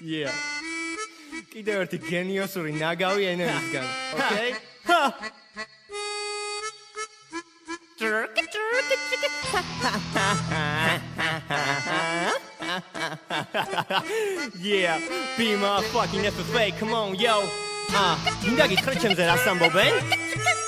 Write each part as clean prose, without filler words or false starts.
Yeah. კიდევ ერთი გენიოსური ნაგავი ენერგისგან, okay? Yeah, be my fucking FFA, come on, yo. Ginda gitra ჩემზე რას ამბობენ?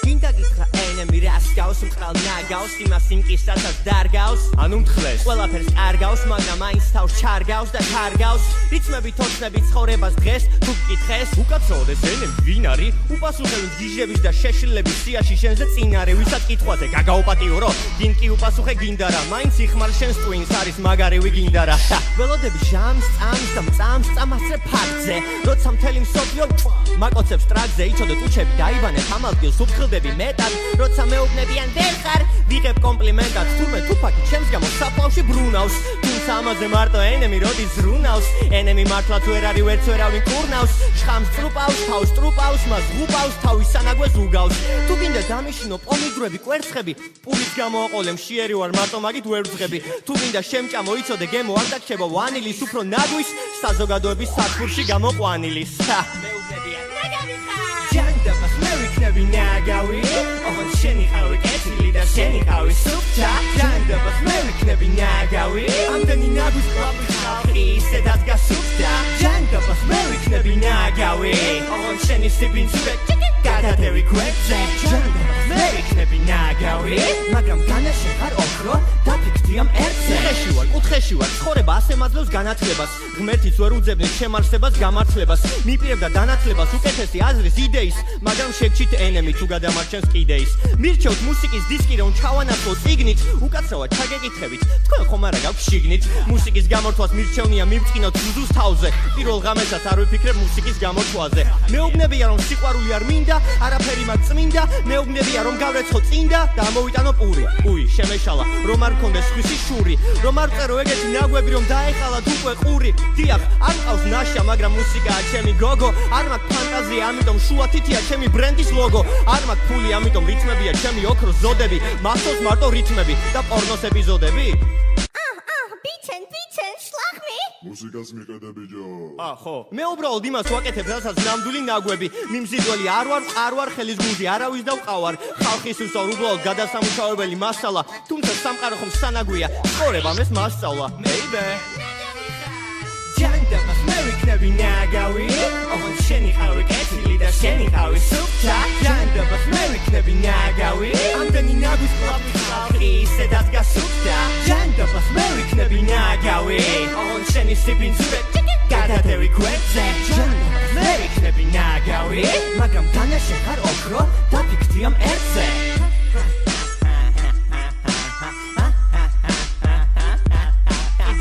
Ginda gitra enemy რას გავს, მყალ ნაგავს, იმას ინკისასაც დარგავს. ანუ მთხრეს, ყველაფერს არგავს, მაგრამ მაინც თავს ჩარგავს და თარგავს. რიცმები თოცნები ცხოვრებას დღეს, თუ გკითხეს, უკაცროდეს ენემი ვინ არის? უპასუხე გიჟების და შეშლილების სიაში შენზე წინარე, ვისაც კითხვაზე გაგაუპატიურო, გინ კი უპასუხე გინდა რა, მაინც იხმარ შენს ტვინს არის მაგარივი გინდა რა. ველოდები ჟამს, წამს და მწამს, წამასწრე ფაქტზე, როცა მთელი მსოფლიო მაკოცებს ტრაგზე, იცოდე ტუჩები დაიბანეთ ამ ადგილს, უფრთხილდები მეტად, როცა მეუბნებიან ვერ ხარ, ვიღებ კომპლიმენტად, თურმე თუფაკი ჩემს გამო საფლავში ბრუნავს, თუმცა ამაზე მარტო ენემი როდის ზრუნავს, ენემი მართლაც ვერ არის ვერც ვერავინ კურნავს, შხამს წრუპავს, თავს ტრუპავს, მას ღუპავს, თავის სანაგვეს უგავს, თუ გინდა დამიშინო პომიდრები, კვერცხები, პურის გამოაყოლე მშიერი ვარ, მარტო მაგით ვერ ვძღები, თუ გინდა შემჭამო, იცოდე გემო არ დაგრჩება ვანილის, უფრო ნაგვის, საზოგადოების სათბურში გამოყვანილის. მეუბნებიან ნაგავი ხარ ჯანდაბას მე ვიქნები ნაგავი ოღონდ შენი ყავი კეთილი და შენი ყავი სუფთა ჯანდაბას მე ვიქნები ნაგავი ამდენი ნაგვის ყავი ხალხი ისედაც გასუფთა ჯანდაბას მე ვიქნები ნაგავი ოღონდ შენი სიბინძურე გადადევი გვერდზე ჯანდაბას მე ვიქნები ნაგავი მაგრამ განაში ხარ ოქრო დაფიქრდი ამ ერთზე კუთხეში ვარ ცხოვრება ასე მაძლევს განათლებას ღმერთიც ვერ უძებნის შემარსებას გამართლებას მიპირებ და დანათლებას უკეთესი აზრის იდეის მაგრამ შეგჭით ენემი თუ გადამარჩენს კიდეის მირჩევთ მუსიკის დისკი რომ ჩავანაცვლო წიგნით უკაცრავად ჩაგეკითხებით თქვენ ხომ არა გაქვთ შიგნით მუსიკის გამორთვას მირჩევნია მივწყინოთ ზუზუს თავზე პირველ ღამესაც არ ვიფიქრებ მუსიკის გამორთვაზე მეუბნებია რომ სიყვარული არ მინდა არაფერი მაგ წმინდა მეუბნებია რომ გავრეცხო წინდა და ამოვიტანო პური უი შემეშალა რომ არ მქონდეს ხვისი შური რომ არ წერო ეგეთი ნაგვები რომ დაეხალათ უკვე ყური დიახ არ მყავს ნაშა მაგრამ მუსიკაა ჩემი გოგო არ მაქვს ფანტაზია ამიტომ შუათითია ჩემი ბრენდის ლოგო არ მაქვს ფული ამიტომ რითმებია ჩემი ოქროს ზოდები მასოს მარტო რითმები და პორნოს ეპიზოდები Bitte, schlag mich! მუსიკას მიყედები ჯო. ხო. მე უბრალოდ იმას ვაკეთებ, რასაც ნამდვილი ნაგვები. მიმზიდველი არ ვარ ხელის გუნდი, არავის და ვყავარ. ხალხის უსწავლ უბრალოდ გადასამუშავებელი მასალა. თუმცა სამყარო ხომ სანაგვია. ცხოვრებამ ეს მასწავლა. Baby. ჯანდაბას მე ვიქნები ნაგავი. ოღონდ შენი ყავი კეთილი და შენი ყავი სუფთა. ჯანდაბას მე ვიქნები ნაგავი. ამდენი ნაგვის ყავი ხალხი ისედაც გასუფთა. ჯანდაბას მე ვიქნები ნაგავი. ოღონდ შენი სიბინძურე გადადევი გვერდზე. ჯანდაბას მე ვიქნები ნაგავი. მაგრამ განაში ხარ ოქრო დაფიქრდი ამ ერთზე.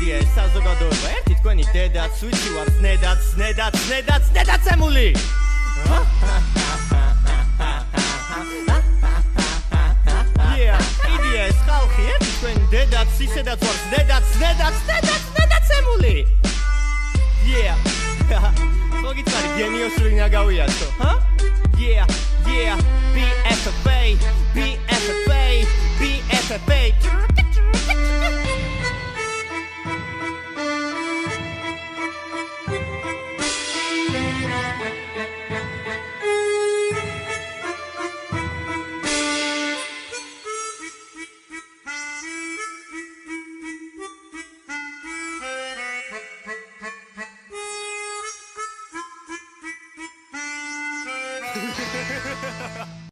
იდეა საზოგადოება ერთი თქვენი დედაც სვიცი ვარ ზნედაცემული იდეა ეს ხალხი ერთი თქვენი დედაც ისედაც ვარ ზნედაცემული მოგიწარი გენიოსური ნაგავიათო BFFA Ha ha ha ha ha!